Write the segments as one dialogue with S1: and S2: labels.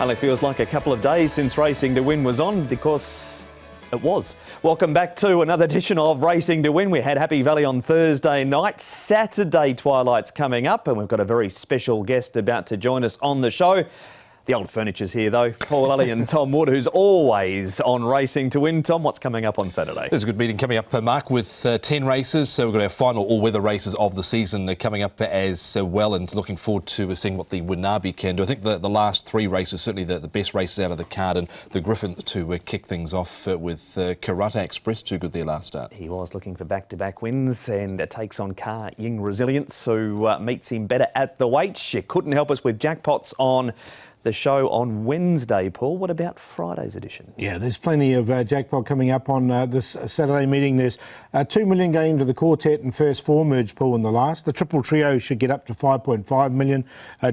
S1: Only feels like a couple of days since Racing to Win was on, because it was. Welcome back to another edition of Racing to Win. We had Happy Valley on Thursday night. Saturday Twilight's coming up, and we've got a very special guest about to join us on the show. The old furniture's here though. Paul Lally and Tom Wood, who's always on Racing to Win. Tom, what's coming up on Saturday?
S2: There's a good meeting coming up, Mark, with 10 races. So we've got our final all-weather races of the season coming up as well, and looking forward to seeing what the Winabi can do. I think the last three races, certainly the best races out of the card, and the Griffin to kick things off with Karate Express, too good their last start.
S1: He was looking for back-to-back wins, and it takes on Car Ying Resilience, who meets him better at the weights. You couldn't help us with jackpots on the show on Wednesday, Paul. What about Friday's edition?
S3: Yeah, there's plenty of jackpot coming up on this Saturday meeting. There's 2 million going to the quartet and first four merge pool in the last. The triple trio should get up to 5.5 million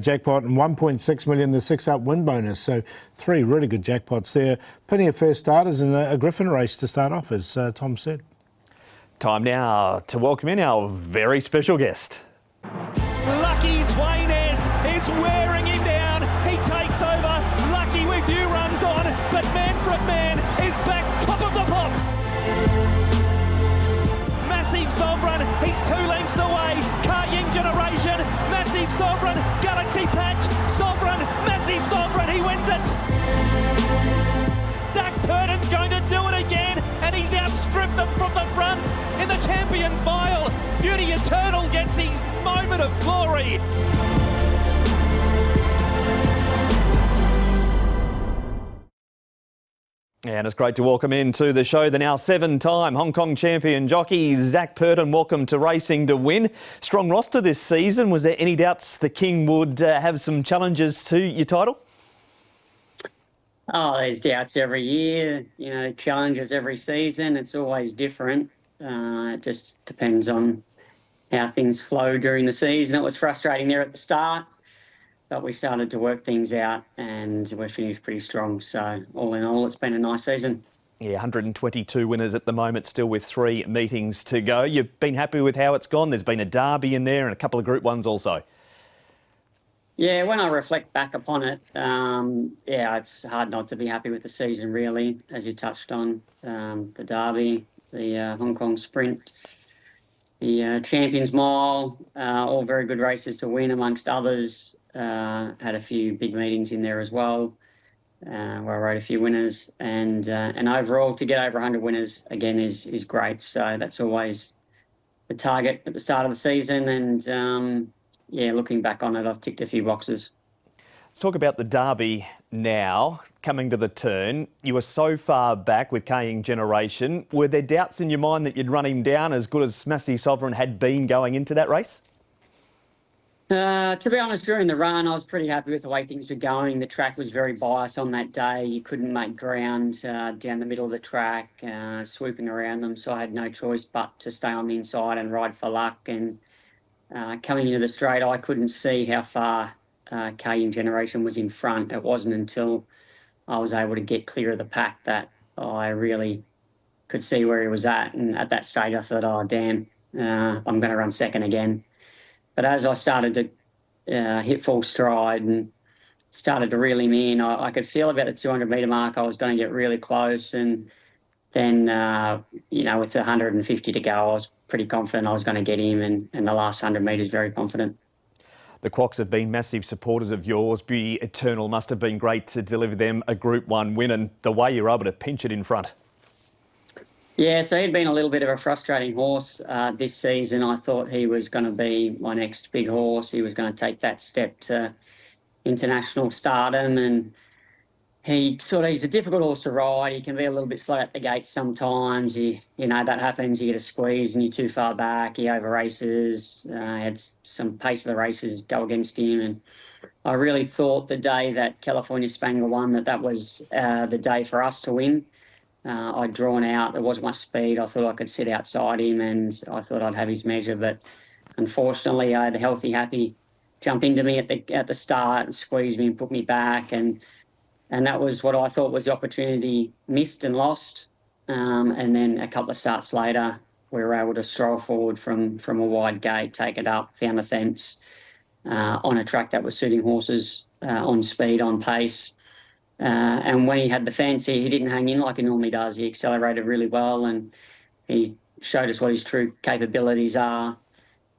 S3: jackpot, and 1.6 million the 6-up win bonus. So 3 really good jackpots there. Plenty of first starters and a Griffin race to start off, as Tom said.
S1: Time now to welcome in our very special guest.
S4: Lucky Swainess is wearing him down. He takes over. Lucky with you runs on, but Manfred Man is back top of the pops. Massive Sovereign, he's 2 lengths away. Car Ying Generation, Massive Sovereign, Galaxy Patch, Sovereign, Massive Sovereign, he wins it. Zac Purton's going to do it again, and he's outstripped them from the front in the Champions Mile. Beauty Eternal gets his moment of glory.
S1: And it's great to welcome into the show the now 7-time Hong Kong champion jockey Zac Purton. Welcome to Racing to Win. Strong roster this season. Was there any doubts the King would have some challenges to your title?
S5: Oh, there's doubts every year. You know, challenges every season. It's always different. It just depends on how things flow during the season. It was frustrating there at the start, but we started to work things out and we're finished pretty strong. So all in all, it's been a nice season.
S1: Yeah, 122 winners at the moment, still with 3 meetings to go. You've been happy with how it's gone? There's been a derby in there and a couple of Group 1s also.
S5: Yeah, when I reflect back upon it, yeah, it's hard not to be happy with the season, really, as you touched on. The derby, the Hong Kong Sprint, the Champions Mile, all very good races to win, amongst others. Had a few big meetings in there as well, where I rode a few winners, and overall to get over 100 winners again is great. So that's always the target at the start of the season, and yeah, looking back on it, I've ticked a few boxes.
S1: Let's talk about the derby now, coming to the turn. You were so far back with Car Ying Generation. Were there doubts in your mind that you'd run him down as good as Massive Sovereign had been going into that race?
S5: To be honest, during the run, I was pretty happy with the way things were going. The track was very biased on that day. You couldn't make ground down the middle of the track, swooping around them. So I had no choice but to stay on the inside and ride for luck. And coming into the straight, I couldn't see how far Car Ying Generation was in front. It wasn't until I was able to get clear of the pack that I really could see where he was at. And at that stage, I thought, oh, damn, I'm going to run second again. But as I started to hit full stride and started to reel him in, I could feel about the 200-metre mark I was going to get really close. And then, you know, with 150 to go, I was pretty confident I was going to get him, and the last 100 metres very confident.
S1: The Quocks have been massive supporters of yours. Beauty Eternal must have been great to deliver them a Group 1 win, and the way you were able to pinch it in front.
S5: Yeah, so he'd been a little bit of a frustrating horse this season. I thought he was going to be my next big horse. He was going to take that step to international stardom, and he's a difficult horse to ride. He can be a little bit slow at the gate sometimes. You know, that happens. You get a squeeze and you're too far back. He over races. Had some pace of the races go against him, and I really thought the day that California Spangler won that was the day for us to win. I'd drawn out. There wasn't much speed. I thought I could sit outside him, and I thought I'd have his measure. But unfortunately, I had a Healthy Happy jump into me at the start and squeeze me and put me back, and that was what I thought was the opportunity missed and lost. And then a couple of starts later, we were able to stroll forward from a wide gate, take it up, found the fence on a track that was suiting horses on speed, on pace. And when he had the fancy, he didn't hang in like he normally does. He accelerated really well, and he showed us what his true capabilities are.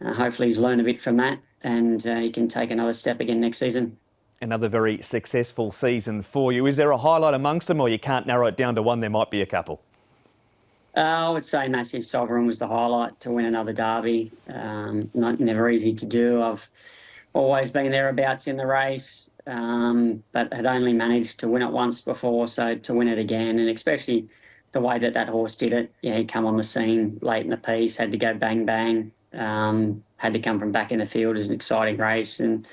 S5: Hopefully he's learned a bit from that, and he can take another step again next season.
S1: Another very successful season for you. Is there a highlight amongst them, or you can't narrow it down to one? There might be a couple.
S5: I would say Massive Sovereign was the highlight, to win another derby. Never easy to do. I've always been thereabouts in the race, but had only managed to win it once before, so to win it again, and especially the way that horse did it. Yeah, he'd come on the scene late in the piece, had to go bang bang, had to come from back in the field. As an exciting race, and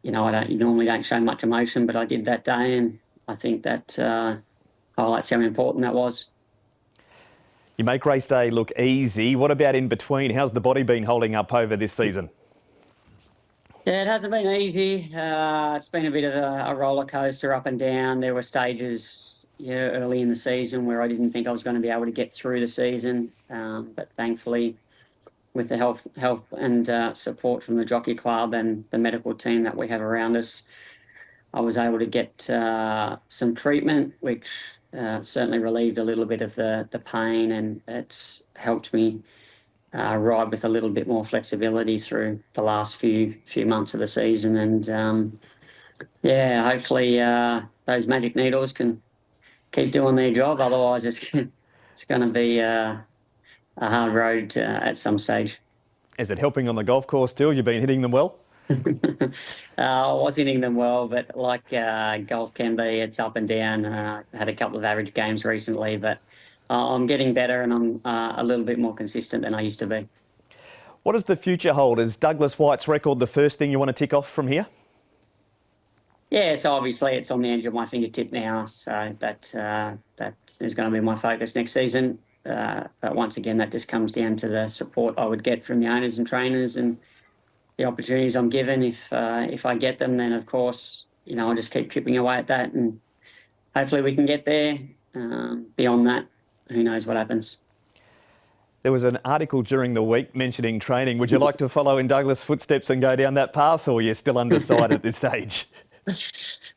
S5: you normally don't show much emotion, but I did that day, and I think that highlights how important that was.
S1: You make race day look easy. What about in between? How's the body been holding up over this season?
S5: Yeah, it hasn't been easy. It's been a bit of a roller coaster, up and down. There were stages early in the season where I didn't think I was going to be able to get through the season, but thankfully, with the help and support from the Jockey Club and the medical team that we have around us, I was able to get some treatment, which certainly relieved a little bit of the pain, and it's helped me ride with a little bit more flexibility through the last few months of the season. And hopefully those magic needles can keep doing their job. Otherwise, it's going to be a hard road at some stage. Is it helping on the golf course still? You've been hitting them well? I was hitting them well, but like golf can be, it's up and down. Had a couple of average games recently, but I'm getting better, and I'm a little bit more consistent than I used to be. What does the future hold? Is Douglas White's record the first thing you want to tick off from here? Yeah, so obviously it's on the edge of my fingertip now, so that is going to be my focus next season. But once again, that just comes down to the support I would get from the owners and trainers, and the opportunities I'm given. If I get them, then of course, I'll just keep chipping away at that, and hopefully we can get there. Beyond that, who knows what happens. There was an article during the week mentioning training. Would you like to follow in Douglas' footsteps and go down that path, or you're still undecided at this stage?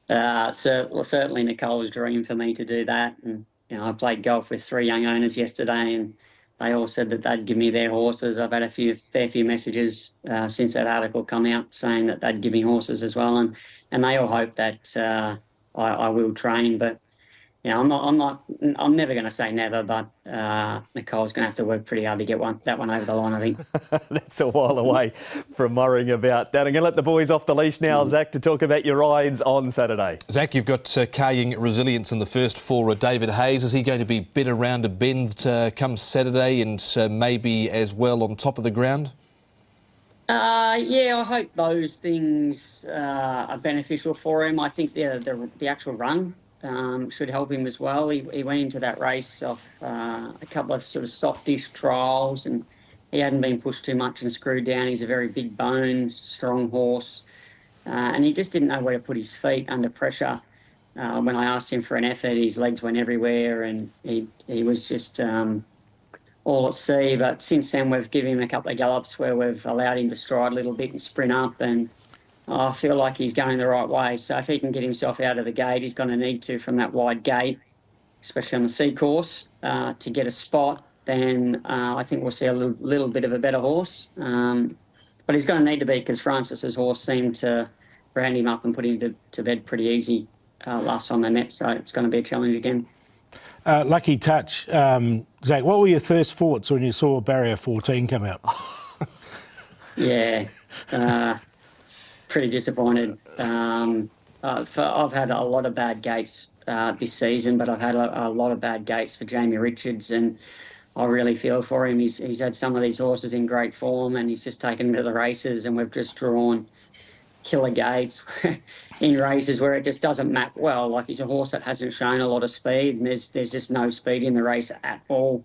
S5: Certainly Nicole's dream for me to do that. And I played golf with 3 young owners yesterday, and they all said that they'd give me their horses. I've had a fair few messages since that article come out saying that they'd give me horses as well, and they all hope that I will train. But I'm never going to say never, but Nicole's going to have to work pretty hard to get that one over the line, I think. That's a while away from worrying about that. I'm going to let the boys off the leash now, Zach, to talk about your rides on Saturday.
S2: Zach, you've got carrying Resilience in the first for David Hayes. Is he going to be better round a bend come Saturday, and maybe as well on top of the ground?
S5: I hope those things are beneficial for him. I think the actual run should help him as well. He went into that race off a couple of sort of softish trials, and he hadn't been pushed too much and screwed down. He's a very big boned, strong horse, and he just didn't know where to put his feet under pressure. When I asked him for an effort, his legs went everywhere, and he was just all at sea. But since then, we've given him a couple of gallops where we've allowed him to stride a little bit and sprint up, and I feel like he's going the right way. So if he can get himself out of the gate, he's going to need to from that wide gate, especially on the C course, to get a spot. Then I think we'll see a little bit of a better horse. But he's going to need to be, because Francis's horse seemed to round him up and put him to bed pretty easy last time they met. So it's going to be a challenge again.
S3: Lucky touch. Zach, what were your first thoughts when you saw Barrier 14 come out?
S5: Yeah. Pretty disappointed. I've had a lot of bad gates this season, but I've had a lot of bad gates for Jamie Richards, and I really feel for him. He's had some of these horses in great form, and he's just taken them to the races, and we've just drawn killer gates in races where it just doesn't map well. Like, he's a horse that hasn't shown a lot of speed, and there's just no speed in the race at all.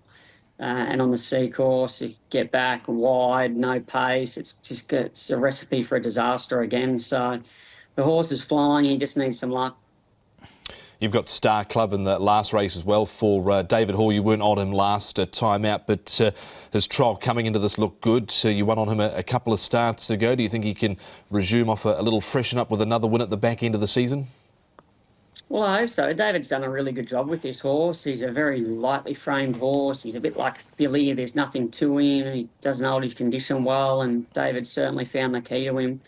S5: And on the C course, if you get back wide, no pace, it's a recipe for a disaster again. So the horse is flying, he just needs some luck.
S2: You've got Star Club in the last race as well for David Hall. You weren't on him last time out, but his trial coming into this looked good. You won on him a couple of starts ago. Do you think he can resume off a little freshen up with another win at the back end of the season?
S5: Well, I hope so. David's done a really good job with this horse. He's a very lightly framed horse. He's a bit like a filly. There's nothing to him. He doesn't hold his condition well, and David certainly found the key to him.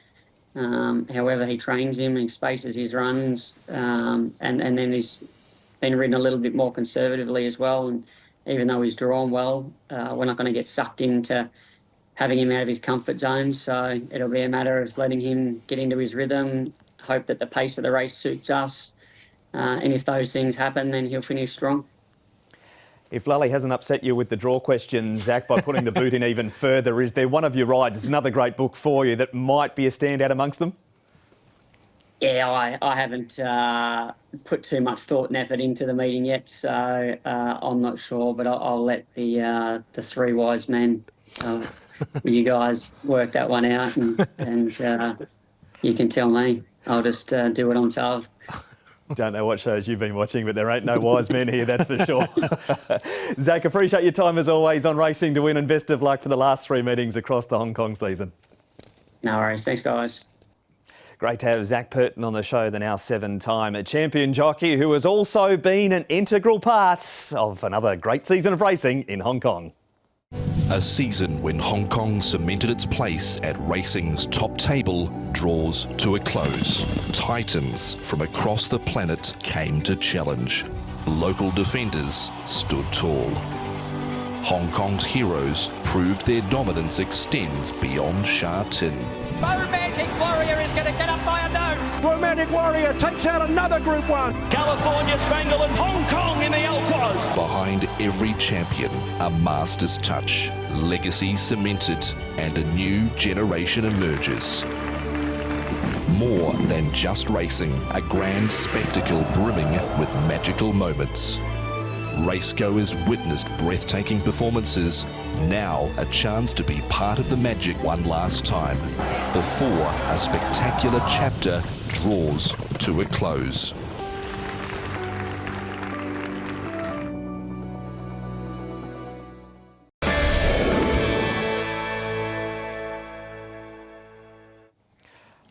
S5: However he trains him, he spaces his runs, and then he's been ridden a little bit more conservatively as well. And even though he's drawn well, we're not going to get sucked into having him out of his comfort zone. So it'll be a matter of letting him get into his rhythm, hope that the pace of the race suits us. And if those things happen, then he'll finish strong.
S1: If Lally hasn't upset you with the draw question, Zach, by putting the boot in even further, is there one of your rides, it's another great book for you, that might be a standout amongst them?
S5: Yeah, I haven't put too much thought and effort into the meeting yet, so I'm not sure, but I'll let the three wise men, you guys, work that one out, and you can tell me. I'll just do what I'm told.
S1: Don't know what shows you've been watching, but there ain't no wise men here, that's for sure. Zach, appreciate your time as always on Racing to Win, and best of luck for the last three meetings across the Hong Kong season.
S5: No worries. Thanks, guys.
S1: Great to have Zac Purton on the show, the now seven-time champion jockey who has also been an integral part of another great season of racing in Hong Kong.
S6: A season when Hong Kong cemented its place at racing's top table draws to a close. Titans from across the planet came to challenge. Local defenders stood tall. Hong Kong's heroes proved their dominance extends beyond Sha Tin.
S4: Romantic Warrior is going to get up by a nose.
S7: Romantic Warrior takes out another Group 1.
S4: California Spangle and Hong Kong in the Alquas.
S6: Behind every champion, a master's touch, legacy cemented, and a new generation emerges. More than just racing, a grand spectacle brimming with magical moments. Racegoers witnessed breathtaking performances. Now a chance to be part of the magic one last time before a spectacular chapter draws to a close.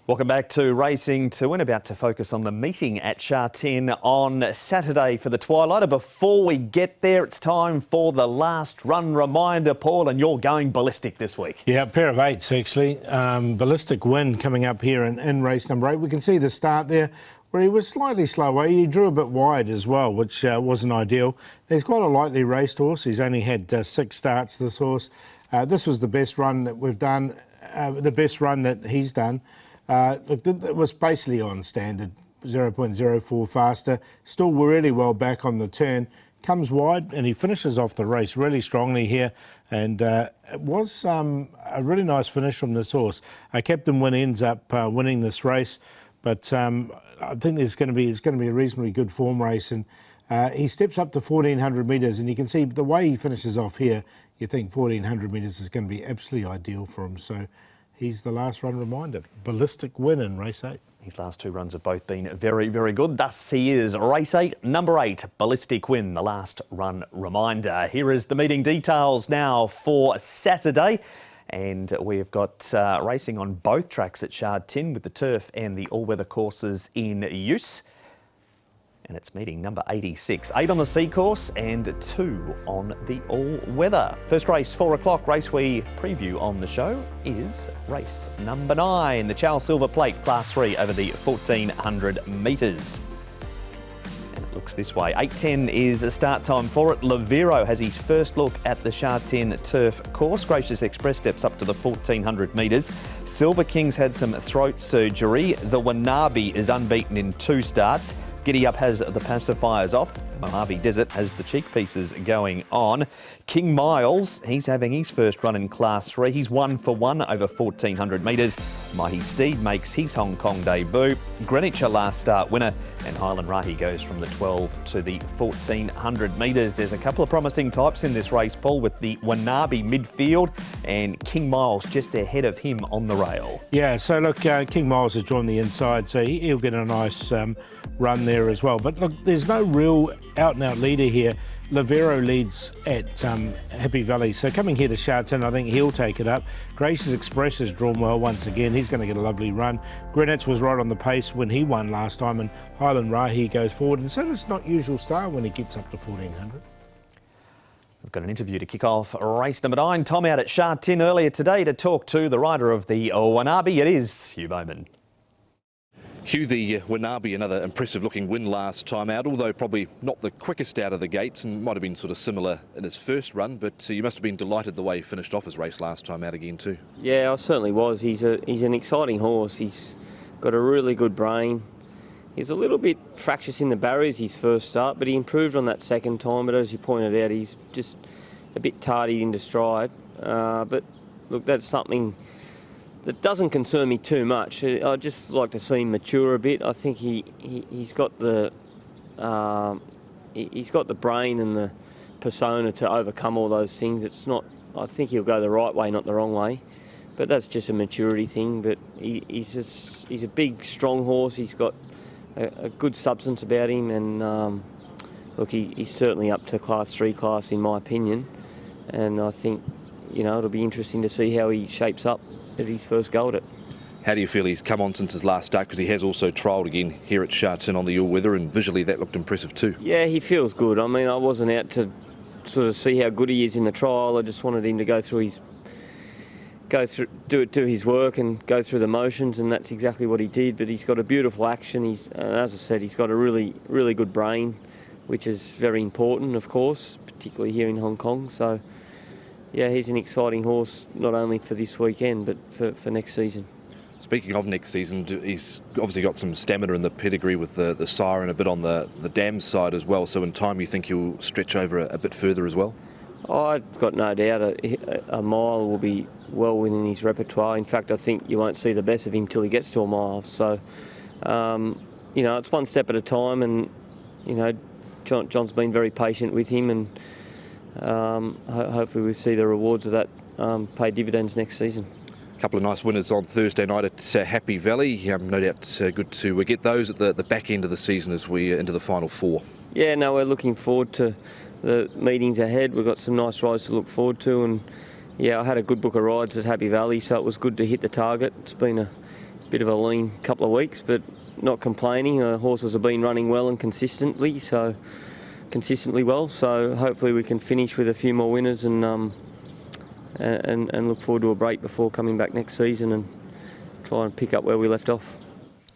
S1: Welcome back to Racing to Win. About to focus on the meeting at Sha Tin on Saturday for the Twilight. Before we get there, it's time for the last run reminder, Paul, and you're going ballistic this week.
S3: Yeah, a pair of eights actually. Ballistic Win coming up here in race number 8. We can see the start there where he was slightly slow away. He drew a bit wide as well, which wasn't ideal. He's quite a lightly raced horse. He's only had 6 starts, this horse. This was the best run that we've done, the best run that he's done. Look, it was basically on standard, 0.04 faster. Still really well back on the turn. Comes wide and he finishes off the race really strongly here. And it was a really nice finish from this horse. Captain Win ends up winning this race, but I think it's going to be a reasonably good form race. And he steps up to 1,400 metres, and you can see the way he finishes off here. You think 1,400 metres is going to be absolutely ideal for him. So he's the last run reminder. Ballistic Win in race 8.
S1: His last 2 runs have both been very, very good. Thus he is race 8, number 8, Ballistic Win, the last run reminder. Here is the meeting details now for Saturday. And we've got racing on both tracks at Sha Tin with the turf and the all-weather courses in use. And it's meeting number 86. 8 on the sea course and 2 on the all-weather. First race, 4 o'clock, race we preview on the show is race number 9, the Chow Silver Plate, Class 3 over the 1,400 metres. And it looks this way. 8:10 is a start time for it. Lavero has his first look at the Sha Tin turf course. Gracious Express steps up to the 1,400 metres. Silver King's had some throat surgery. The Wanabe is unbeaten in 2 starts. Giddy Up has the pacifiers off. Mojave Desert has the cheek pieces going on. King Miles, he's having his first run in Class 3. He's 1 for 1 over 1,400 metres. Mighty Steed makes his Hong Kong debut. Greenwich, a last start winner. And Highland Rahi goes from the 12 to the 1,400 metres. There's a couple of promising types in this race, Paul, with the Wanabe midfield and King Miles just ahead of him on the rail.
S3: Yeah, so look, King Miles has drawn the inside, so he'll get a nice run there there as well. But look, there's no real out-and-out leader here. Lavero leads at Happy Valley, so coming here to Sha Tin, I think he'll take it up. Grace's Express has drawn well once again. He's going to get a lovely run. Greenwich was right on the pace when he won last time, and Highland Rahi goes forward, and so does Not Usual Star when he gets up to 1400.
S1: We've got an interview to kick off race number 9. Tom out at Sha Tin earlier today to talk to the rider of the Wanabi. It is Hugh Bowman.
S2: Hugh, the Wanabi, another impressive looking win last time out, although probably not the quickest out of the gates and might have been sort of similar in his first run, but you must have been delighted the way he finished off his race last time out again too.
S8: Yeah, I certainly was. He's an exciting horse. He's got a really good brain. He's a little bit fractious in the barriers his first start, but he improved on that second time. But as you pointed out, he's just a bit tardy into stride. But look, that's something that doesn't concern me too much. I'd just like to see him mature a bit. I think he's got the brain and the persona to overcome all those things. It's not. I think he'll go the right way, not the wrong way. But that's just a maturity thing. But he's a big, strong horse. He's got a good substance about him, and look, he's certainly up to Class 3 class in my opinion. And I think it'll be interesting to see how he shapes up at his first go at it.
S2: How do you feel he's come on since his last start? Because he has also trialled again here at Sha Tin on the all-weather, and visually that looked impressive too.
S8: Yeah, he feels good. I mean, I wasn't out to sort of see how good he is in the trial. I just wanted him to do his work and go through the motions, and that's exactly what he did. But he's got a beautiful action. As I said, he's got a really, really good brain, which is very important, of course, particularly here in Hong Kong. So, yeah, he's an exciting horse, not only for this weekend, but for next season.
S2: Speaking of next season, he's obviously got some stamina in the pedigree with the sire and a bit on the dam side as well. So in time, you think he'll stretch over a bit further as well?
S8: I've got no doubt a mile will be well within his repertoire. In fact, I think you won't see the best of him till he gets to a mile. So, it's one step at a time, and John's been very patient with him, and hopefully we'll see the rewards of that pay dividends next season.
S2: A couple of nice winners on Thursday night at Happy Valley. No doubt good to get those at the back end of the season as we into the final 4.
S8: Yeah, no, we're looking forward to the meetings ahead. We've got some nice rides to look forward to, and yeah, I had a good book of rides at Happy Valley, so it was good to hit the target. It's been a bit of a lean couple of weeks, but not complaining. Horses have been running well and consistently well, so hopefully we can finish with a few more winners and look forward to a break before coming back next season and try and pick up where we left off.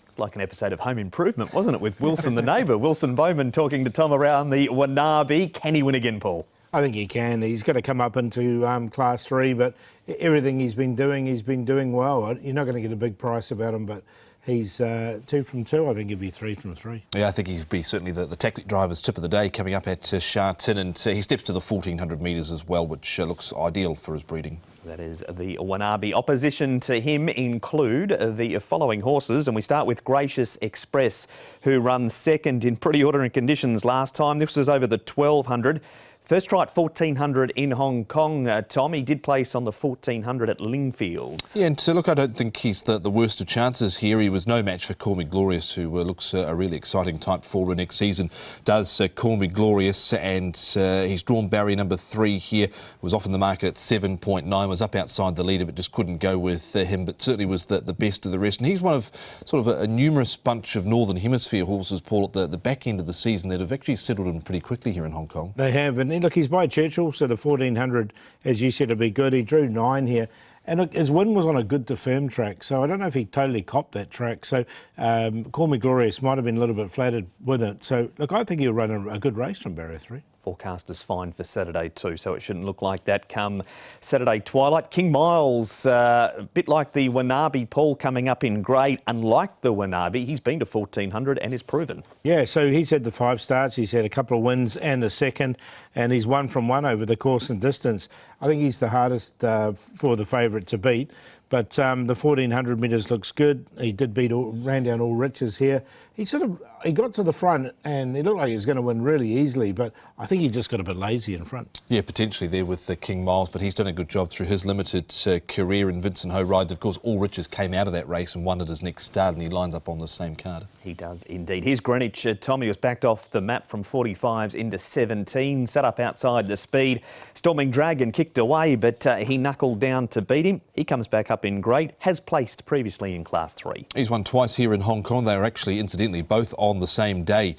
S1: It's like an episode of Home Improvement, wasn't it, with Wilson the neighbour? Wilson Bowman talking to Tom around the Wanabi. Can he win again, Paul?
S3: I think he can. He's got to come up into Class 3, but everything he's been doing well. You're not going to get a big price about him, but he's 2 from 2. I think he'd be 3 from 3.
S2: Yeah, I think he'd be certainly the tactic driver's tip of the day coming up at Sha Tin, and he steps to the 1400 metres as well, which looks ideal for his breeding.
S1: That is the Wanabi. Opposition to him include the following horses, and we start with Gracious Express, who ran second in pretty ordinary conditions last time. This was over the 1200. First try at 1400 in Hong Kong, Tom. He did place on the 1400 at Lingfield. Yeah,
S2: and look, I don't think he's the worst of chances here. He was no match for Call Me Glorious, who looks a really exciting type for next season. Does Call Me Glorious, and he's drawn barrier number 3 here. Was off in the market at 7.9, was up outside the leader, but just couldn't go with him, but certainly was the best of the rest. And he's one of sort of a numerous bunch of Northern Hemisphere horses, Paul, at the back end of the season that have actually settled in pretty quickly here in Hong Kong.
S3: They have, and look, he's by Churchill, so the 1400, as you said, would be good. He drew 9 here. And look, his win was on a good to firm track, so I don't know if he totally copped that track. So Call Me Glorious might have been a little bit flattered with it. So, look, I think he'll run a good race from barrier 3.
S1: Forecast is fine for Saturday too, so it shouldn't look like that come Saturday Twilight. King Miles, a bit like the Wanabi, Paul, coming up in grade. Unlike the Wanabi, he's been to 1400 and is proven. Yeah, so he's had the 5 starts. He's had a couple of wins and a second, and he's 1 from 1 over the course and distance. I think he's the hardest for the favourite to beat. But the 1400 metres looks good. He did ran down all riches here.
S3: he got to the front and it looked like he was going to win really easily, but I think he just got a bit lazy in front.
S2: Yeah, potentially there with King Miles, but he's done a good job through his limited career. And Vincent Ho rides, of course, All Riches came out of that race and won at his next start, and he lines up on the same card. He
S1: does indeed. Here's Greenwich. Tommy was backed off the map from 45s into 17, sat up outside the speed. Storming Dragon kicked away, but he knuckled down to beat him. He comes back up in grade, has placed previously in Class 3.
S2: He's won twice here in Hong Kong. They were actually, incidentally, both on the same day.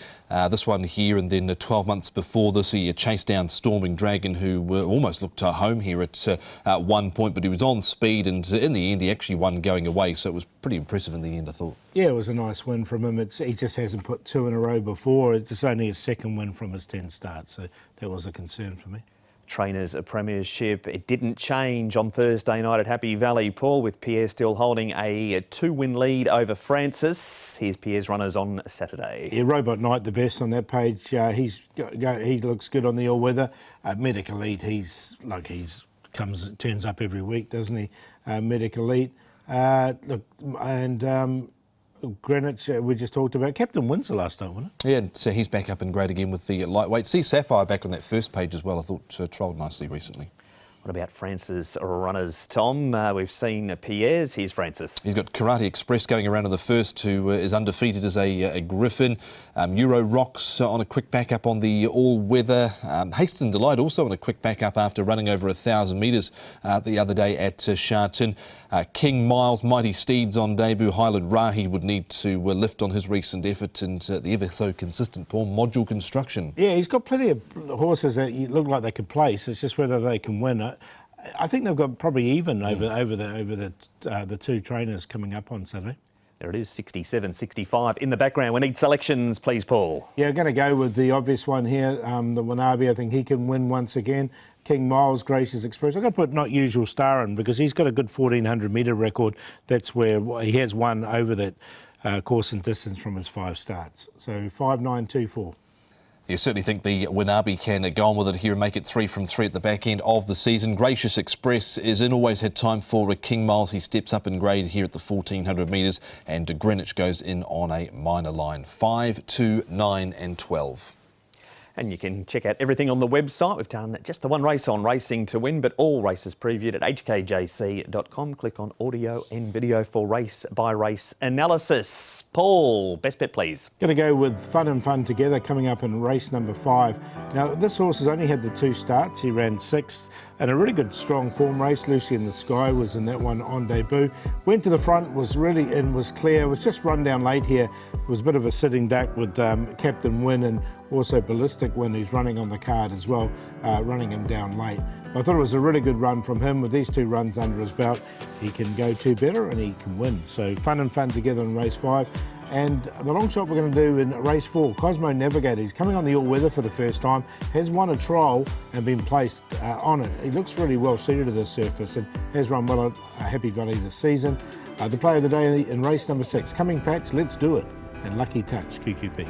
S2: This one here, and then 12 months before this, he chased down Storming Dragon, who almost looked home here at one point, but he was on speed, and in the end he actually won going away, so it was pretty impressive in the end, I thought.
S3: Yeah, it was a nice win from him. He just hasn't put 2 in a row before. It's only his second win from his 10 starts, so that was a concern for me.
S1: Trainers' Premiership, it didn't change on Thursday night at Happy Valley, Paul, with Pierre still holding a 2-win lead over Francis. Here's Pierre's runners on Saturday.
S3: Yeah, Robot Knight the best on that page. He looks good on the all-weather. Medic Elite, turns up every week, doesn't he? Medic Elite. Greenwich, we just talked about. Captain Windsor last time, wasn't it?
S2: Yeah, and so he's back up in grade again with the lightweight. See Sapphire back on that first page as well. I thought trolled nicely recently.
S1: What about Francis' runners, Tom? We've seen Pierre's. Here's Francis.
S2: He's got Karate Express going around in the first, who is undefeated as a Griffin. Euro Rocks on a quick backup on the all-weather. Haston Delight also on a quick backup after running over 1,000 metres the other day at Sha Tin. King Miles, Mighty Steeds on debut. Highland Rahi would need to lift on his recent effort, and the ever so consistent Paul Module Construction.
S3: Yeah, he's got plenty of horses that look like they could place. It's just whether they can win. I think they've got probably even over the two trainers coming up on Saturday.
S1: There it is, 67-65 in the background. We need selections, please, Paul.
S3: Yeah, I'm going to go with the obvious one here, the Wanabe. I think he can win once again. King Miles, Grace's Express. I'm going to put Not Usual Star in because he's got a good 1,400 metre record. That's where he has won over that course and distance from his 5 starts. So 5-9-2-4.
S2: You certainly think the Wanabe can go on with it here and make it 3 from 3 at the back end of the season. Gracious Express is in, always had time for King Miles. He steps up in grade here at the 1,400 metres, and Greenwich goes in on a minor line. 5, 2, 9 and 12.
S1: And you can check out everything on the website. We've done just the one race on Racing to Win, but all races previewed at hkjc.com. Click on audio and video for race-by-race analysis. Paul, best bet, please.
S3: Going to go with Fun and Fun Together coming up in race number 5. Now, this horse has only had the 2 starts. He ran 6th in a really good strong form race. Lucy in the Sky was in that one on debut. Went to the front, was clear, was just run down late here. It was a bit of a sitting duck with Captain Win and also Ballistic Win, who's running on the card as well, running him down late. I thought it was a really good run from him. With these 2 runs under his belt, he can go 2 better and he can win. So Fun and Fun Together in race 5. And the long shot we're going to do in race 4, Cosmo Navigator. He's coming on the all-weather for the first time, has won a trial and been placed on it. He looks really well suited to this surface and has run well at Happy Valley this season. The play of the day in race number 6, Coming Patch, Let's Do It, and Lucky Touch, QQP.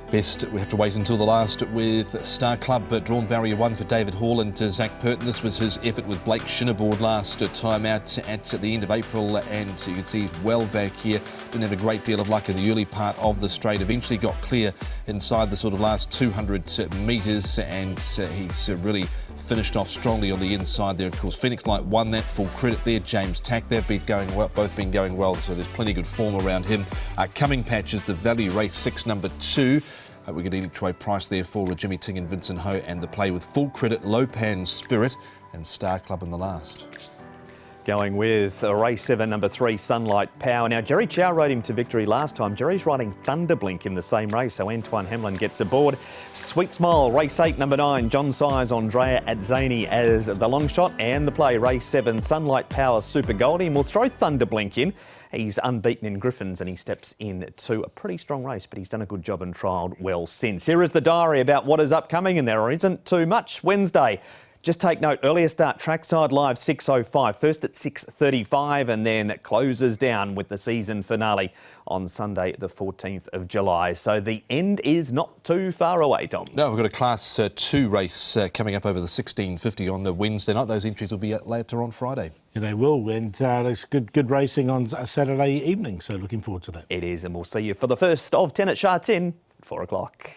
S2: Best, we have to wait until the last with Star Club, drawn barrier 1 for David Hall and Zac Purton. This was his effort with Blake Shinnerboard last time out at the end of April, and you can see he's well back here. Didn't have a great deal of luck in the early part of the straight. Eventually got clear inside the sort of last 200 metres, and he's really finished off strongly on the inside there. Of course, Phoenix Light won that, full credit there. James Tack, they've been going well, both been going well, so there's plenty of good form around him. Coming Patches, the value race 6, number 2. We get each way price there for Jimmy Ting and Vincent Ho, and the play with full credit, Lopan Spirit and Star Club in the last.
S1: Going with race 7, number 3, Sunlight Power. Now, Jerry Chow rode him to victory last time. Jerry's riding Thunderblink in the same race, so Antoine Hamlin gets aboard. Sweet Smile, race 8, number 9, John Size, Andrea Atzani as the long shot. And the play, race 7, Sunlight Power, Super Goldie. And we'll throw Thunderblink in. He's unbeaten in Griffins and he steps into a pretty strong race, but he's done a good job and trialled well since. Here is the diary about what is upcoming, and there isn't too much. Wednesday, Just take note, earlier start trackside live 6:05, first at 6:35 and then it closes down with the season finale on Sunday the 14th of July. So the end is not too far away, Tom.
S2: No, we've got a Class 2 race coming up over the 1650 on the Wednesday night. Those entries will be later on Friday.
S3: Yeah, they will, and there's good racing on Saturday evening, so looking forward to that.
S1: It is, and we'll see you for the first of 10 at Sha Tin at 4 o'clock.